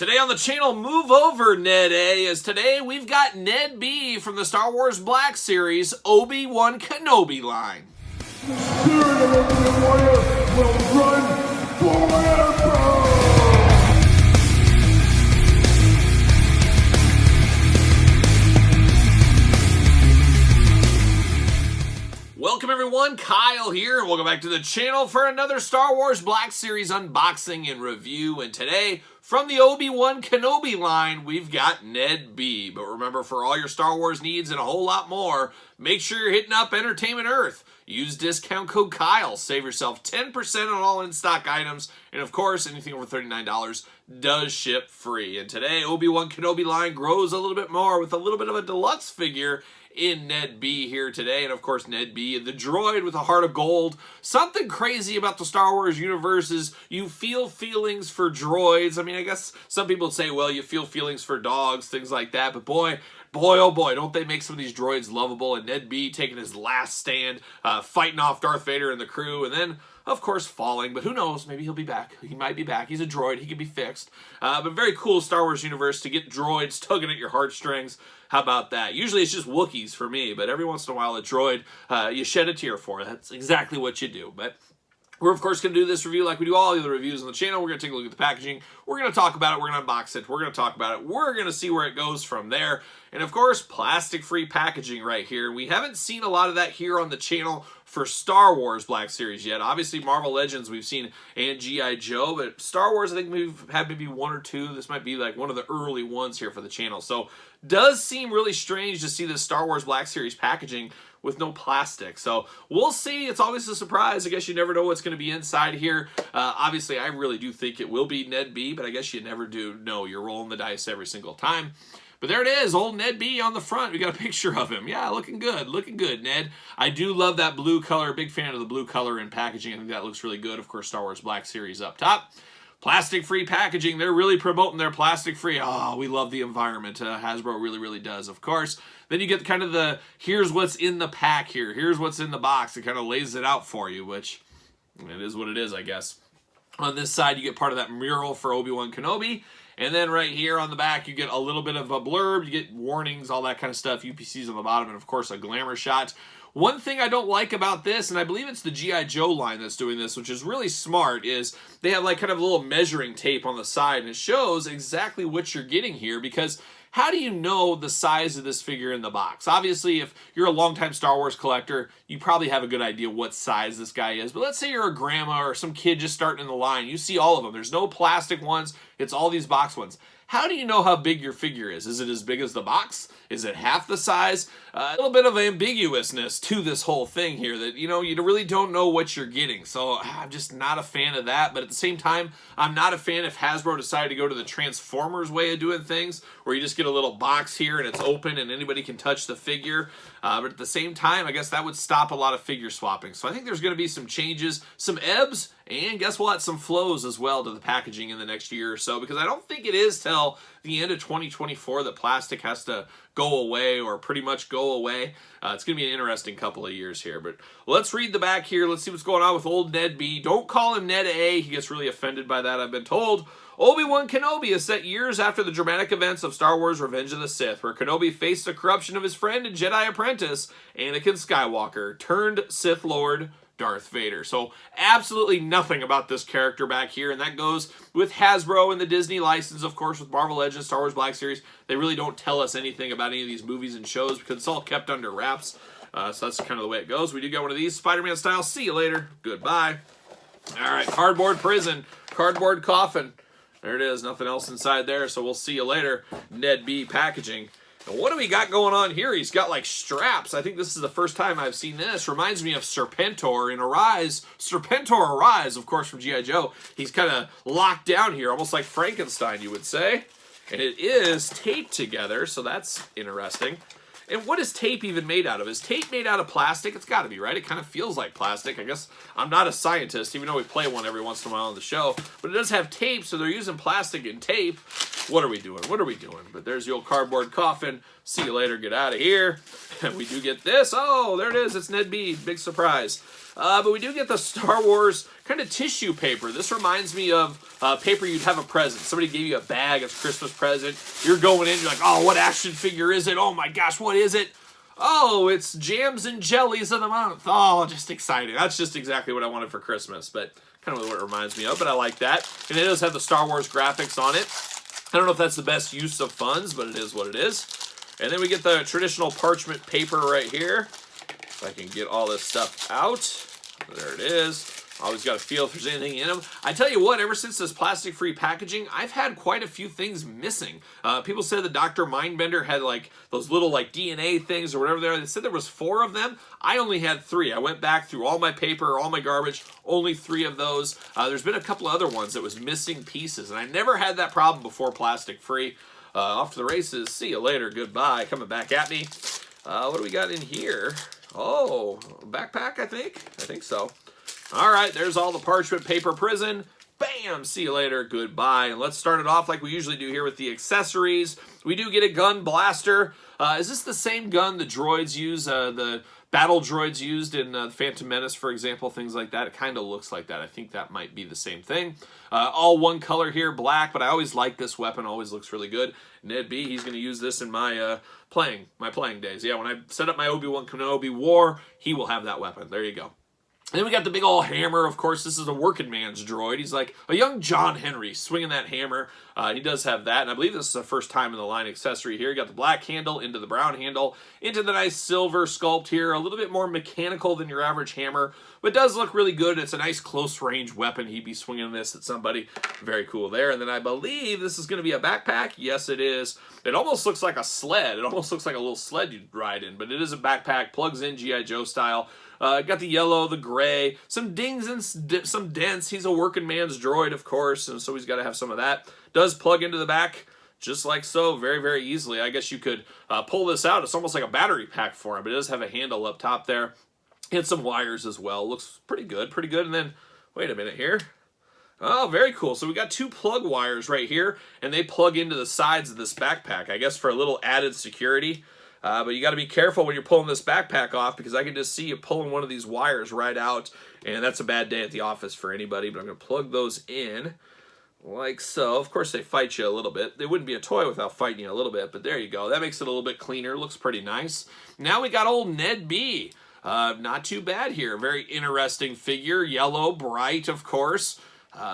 Today on the channel, move over NED-A, as today we've got NED-B from the Star Wars Black Series Obi-Wan Kenobi line. The spirit of Obi-Wan Warrior will run forever! Welcome everyone, Kyle here, and welcome back to the channel for another Star Wars Black Series unboxing and review. And today, from the Obi-Wan Kenobi line, we've got NED-B. But remember, for all your Star Wars needs and a whole lot more, make sure you're hitting up Entertainment Earth. Use discount code KYLE, save yourself 10% on all in-stock items, and of course, anything over $39 does ship free. And today, Obi-Wan Kenobi line grows a little bit more with a little bit of a deluxe figure in NED-B here today. And of course, NED-B, the droid with a heart of gold. Something crazy about the Star Wars universe is you feel feelings for droids. I mean, I guess some people would say, well, you feel feelings for dogs, things like that. But boy, oh boy, don't they make some of these droids lovable. And NED-B taking his last stand, fighting off Darth Vader and the crew, and then, of course, falling. But who knows? Maybe he'll be back. He might be back. He's a droid. He can be fixed. But very cool Star Wars universe to get droids tugging at your heartstrings. How about that? Usually it's just Wookiees for me, but every once in a while a droid you shed a tear for. That's exactly what you do. But we're, of course, going to do this review like we do all the other reviews on the channel. We're going to take a look at the packaging. We're going to talk about it. We're going to unbox it. We're going to talk about it. We're going to see where it goes from there. And, of course, plastic-free packaging right here. We haven't seen a lot of that here on the channel for Star Wars Black Series yet. Obviously, Marvel Legends we've seen and G.I. Joe, but Star Wars I think we've had maybe one or two. This might be like one of the early ones here for the channel. So, does seem really strange to see this Star Wars Black Series packaging with no plastic. So we'll see. It's always a surprise. I guess you never know what's going to be inside here. Obviously, I really do think it will be NED-B, but I guess you never do know. You're rolling the dice every single time. But there it is, old NED-B on the front. We got a picture of him. Yeah, looking good, Ned. I do love that blue color. Big fan of the blue color in packaging. I think that looks really good. Of course, Star Wars Black Series up top. Plastic-free packaging. They're really promoting their plastic-free. Oh, we love the environment. Hasbro really does, of course. Then you get kind of the, here's what's in the pack here. Here's what's in the box. It kind of lays it out for you, which it is what it is, I guess. On this side, you get part of that mural for Obi-Wan Kenobi. And then right here on the back, you get a little bit of a blurb. You get warnings, all that kind of stuff. UPCs on the bottom, and of course, a glamour shot. One thing I don't like about this, and I believe it's the G.I. Joe line that's doing this, which is really smart, is they have like kind of a little measuring tape on the side, and it shows exactly what you're getting here, because how do you know the size of this figure in the box? Obviously, if you're a longtime Star Wars collector, you probably have a good idea what size this guy is. But let's say you're a grandma or some kid just starting in the line. You see all of them. There's no plastic ones. It's all these box ones. How do you know how big your figure is? Is it as big as the box? Is it half the size? A little bit of ambiguousness to this whole thing here that, you know, you really don't know what you're getting. So I'm just not a fan of that. But at the same time, I'm not a fan if Hasbro decided to go to the Transformers way of doing things, where you just get a little box here and it's open and anybody can touch the figure. But at the same time, I guess that would stop a lot of figure swapping. So I think there's going to be some changes, some ebbs, and guess what? Some flows as well to the packaging in the next year or so, because I don't think it is till the end of 2024 that plastic has to go away, or pretty much go away. It's going to be an interesting couple of years here. But let's read the back here. Let's see what's going on with old NED-B. Don't call him NED-A. He gets really offended by that, I've been told. Obi-Wan Kenobi is set years after the dramatic events of Star Wars Revenge of the Sith, where Kenobi faced the corruption of his friend and Jedi apprentice, Anakin Skywalker, turned Sith Lord Darth Vader. So absolutely nothing about this character back here, and that goes with Hasbro and the Disney license, of course, with Marvel Legends, Star Wars Black Series. They really don't tell us anything about any of these movies and shows because it's all kept under wraps. So that's kind of the way it goes. We do get one of these, Spider-Man style. See you later. Goodbye. All right, cardboard prison, cardboard coffin. There it is. Nothing else inside there, so we'll see you later. NED-B packaging. And what do we got going on here? He's got like straps. I think this is the first time I've seen this. Reminds me of Serpentor in Arise. Serpentor Arise, of course, from G.I. Joe. He's kind of locked down here, almost like Frankenstein, you would say. And it is taped together, so that's interesting. And what is tape even made out of? Is tape made out of plastic? It's got to be, right? It kind of feels like plastic. I guess I'm not a scientist, even though we play one every once in a while on the show. But it does have tape, so they're using plastic and tape. What are we doing? What are we doing? But there's the old cardboard coffin. See you later. Get out of here. And we do get this. Oh, there it is. It's NED-B. Big surprise. But we do get the Star Wars kind of tissue paper. This reminds me of paper you'd have a present. Somebody gave you a bag as a Christmas present. You're going in. You're like, oh, what action figure is it? Oh, my gosh, what is it? Oh, it's jams and jellies of the month. Oh, just exciting. That's just exactly what I wanted for Christmas. But kind of what it reminds me of. But I like that. And it does have the Star Wars graphics on it. I don't know if that's the best use of funds, but it is what it is. And then we get the traditional parchment paper right here. If I can get all this stuff out. There it is. Always got to feel if there's anything in them. I tell you what, ever since this plastic-free packaging, I've had quite a few things missing. People said the Dr. Mindbender had like those little like DNA things or whatever they are. They said there was 4 of them. I only had 3. I went back through all my paper, all my garbage, only 3 of those. There's been a couple other ones that was missing pieces, and I never had that problem before plastic-free. Off to the races. See you later. Goodbye. Coming back at me. What do we got in here? Oh, backpack, I think. I think so. All right, there's all the parchment paper prison. Bam! See you later. Goodbye. And let's start it off like we usually do here with the accessories. We do get a gun blaster. Is this the same gun the droids use, the battle droids used in Phantom Menace, for example, things like that? It kind of looks like that. I think that might be the same thing. All one color here, black, but I always like this weapon. Always looks really good. NED-B, he's going to use this in my playing days. Yeah, when I set up my Obi-Wan Kenobi war, he will have that weapon. There you go. And then we got the big old hammer. Of course, this is a working man's droid. He's like a young John Henry swinging that hammer. He does have that, and I believe this is the first time in the line accessory here. You got the black handle into the brown handle, into the nice silver sculpt here. A little bit more mechanical than your average hammer, but does look really good. It's a nice close-range weapon. He'd be swinging this at somebody. Very cool there. And then I believe this is going to be a backpack. Yes, it is. It almost looks like a sled. It almost looks like a little sled you'd ride in, but it is a backpack. Plugs in G.I. Joe style. Got the yellow, the gray, some dings and some dents. He's a working man's droid, of course, and so he's got to have some of that. Does plug into the back just like so, very, very easily. I guess you could pull this out. It's almost like a battery pack for him, but it does have a handle up top there. And some wires as well. Looks pretty good, pretty good. And then, wait a minute here. Oh, very cool. So we got 2 plug wires right here, and they plug into the sides of this backpack, I guess for a little added security. But you got to be careful when you're pulling this backpack off, because I can just see you pulling one of these wires right out, and that's a bad day at the office for anybody. But I'm going to plug those in like so. Of course, they fight you a little bit. They wouldn't be a toy without fighting you a little bit, but there you go. That makes it a little bit cleaner. Looks pretty nice. Now we got old NED-B. Not too bad here. Very interesting figure. Yellow, bright, of course.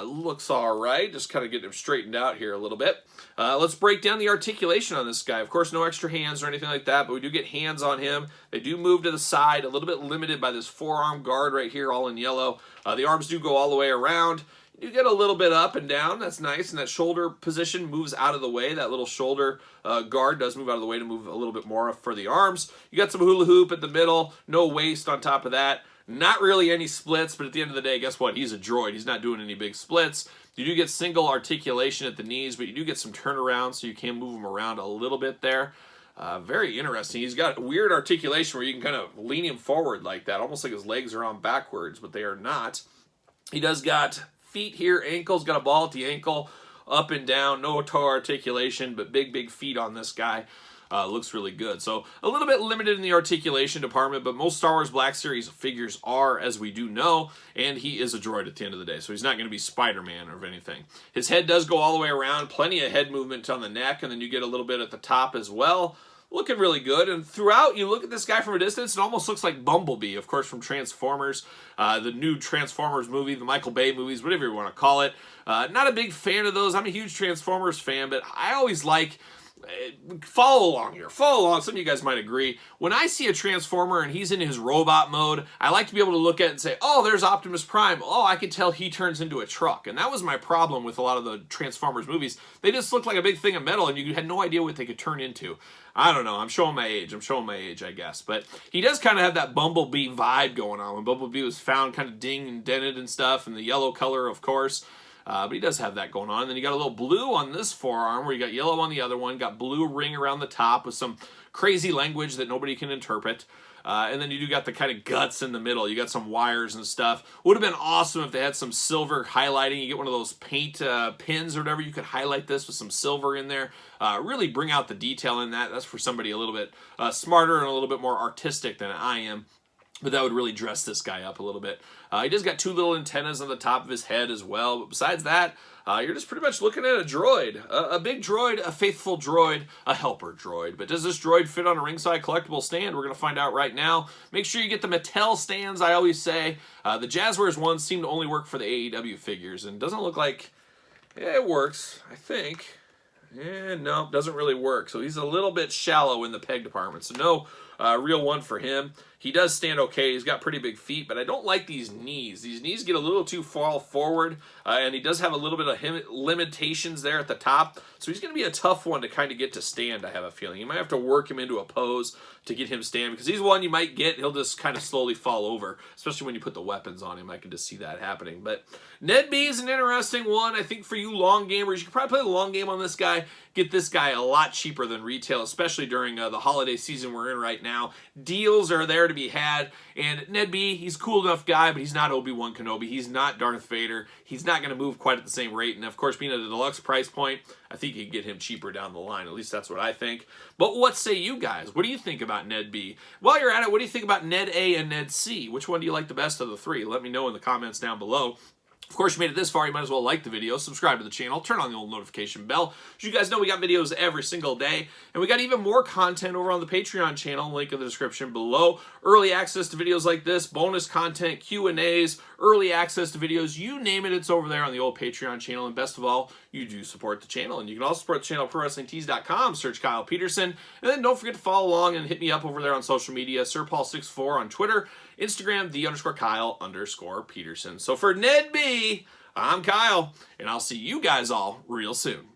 Looks all right. Just kind of getting him straightened out here a little bit. Let's break down the articulation on this guy. Of course, no extra hands or anything like that, but we do get hands on him. They do move to the side, a little bit limited by this forearm guard right here, all in yellow. The arms do go all the way around. You get a little bit up and down. That's nice. And that shoulder position moves out of the way. That little shoulder guard does move out of the way to move a little bit more for the arms. You got some hula hoop at the middle. No waist on top of that. Not really any splits, but at the end of the day, guess what? He's a droid. He's not doing any big splits. You do get single articulation at the knees, but you do get some turnaround, so you can move him around a little bit there. Very interesting. He's got weird articulation where you can kind of lean him forward like that, almost like his legs are on backwards, but they are not. He does got feet here, ankles, got a ball at the ankle, up and down, no toe articulation, but big, big feet on this guy. Looks really good. So a little bit limited in the articulation department, but most Star Wars Black Series figures are, as we do know, and he is a droid at the end of the day, so he's not going to be Spider-Man or anything. His head does go all the way around, plenty of head movement on the neck, and then you get a little bit at the top as well. Looking really good, and throughout, you look at this guy from a distance, it almost looks like Bumblebee, of course, from Transformers, the new Transformers movie, the Michael Bay movies, whatever you want to call it. Not a big fan of those. I'm a huge Transformers fan, but I always like... Follow along here. Follow along. Some of you guys might agree. When I see a Transformer and he's in his robot mode, I like to be able to look at it and say, oh, there's Optimus Prime. Oh, I can tell he turns into a truck. And that was my problem with a lot of the Transformers movies. They just looked like a big thing of metal and you had no idea what they could turn into. I don't know. I'm showing my age. I guess. But he does kind of have that Bumblebee vibe going on. When Bumblebee was found kind of dinged and dented and stuff, and the yellow color, of course. But he does have that going on. And then you got a little blue on this forearm where you got yellow on the other one. Got blue ring around the top with some crazy language that nobody can interpret. And then you do got the kind of guts in the middle. You got some wires and stuff. Would have been awesome if they had some silver highlighting. You get one of those paint pins or whatever. You could highlight this with some silver in there. Really bring out the detail in that. That's for somebody a little bit smarter and a little bit more artistic than I am. But that would really dress this guy up a little bit. He does got 2 little antennas on the top of his head as well. But besides that, you're just pretty much looking at a droid. A big droid, a faithful droid, a helper droid. But does this droid fit on a ringside collectible stand? We're going to find out right now. Make sure you get the Mattel stands, I always say. The Jazzwares ones seem to only work for the AEW figures. And it doesn't look like... Yeah, it works, I think. No, doesn't really work. So he's a little bit shallow in the peg department. So no real one for him. He does stand okay. He's got pretty big feet, but I don't like these knees. These knees get a little too far forward, and he does have a little bit of limitations there at the top. So he's going to be a tough one to kind of get to stand, I have a feeling. You might have to work him into a pose to get him stand, because he's one you might get, he'll just kind of slowly fall over, especially when you put the weapons on him. I can just see that happening. But NED-B is an interesting one. I think for you long gamers, you can probably play the long game on this guy. Get this guy a lot cheaper than retail, especially during the holiday season we're in right now. Deals are there to be had, and NED-B, he's a cool enough guy, but he's not Obi-Wan Kenobi. He's not Darth Vader. He's not going to move quite at the same rate, and of course, being at a deluxe price point, I think you can get him cheaper down the line. At least that's what I think. But what say you guys? What do you think about NED-B? While you're at it, what do you think about NED-A and NED-C? Which one do you like the best of the three? Let me know in the comments down below. Of course, you made it this far, you might as well like the video, subscribe to the channel, turn on the old notification bell. As you guys know, we got videos every single day, and we got even more content over on the Patreon channel, link in the description below. Early access to videos like this, bonus content, Q&As, early access to videos, you name it, it's over there on the old Patreon channel. And best of all, you do support the channel. And you can also support the channel at ProWrestlingTees.com, search Kyle Peterson. And then don't forget to follow along and hit me up over there on social media, SirPaul64 on Twitter, Instagram, _Kyle_Peterson. So for NED-B, I'm Kyle, and I'll see you guys all real soon.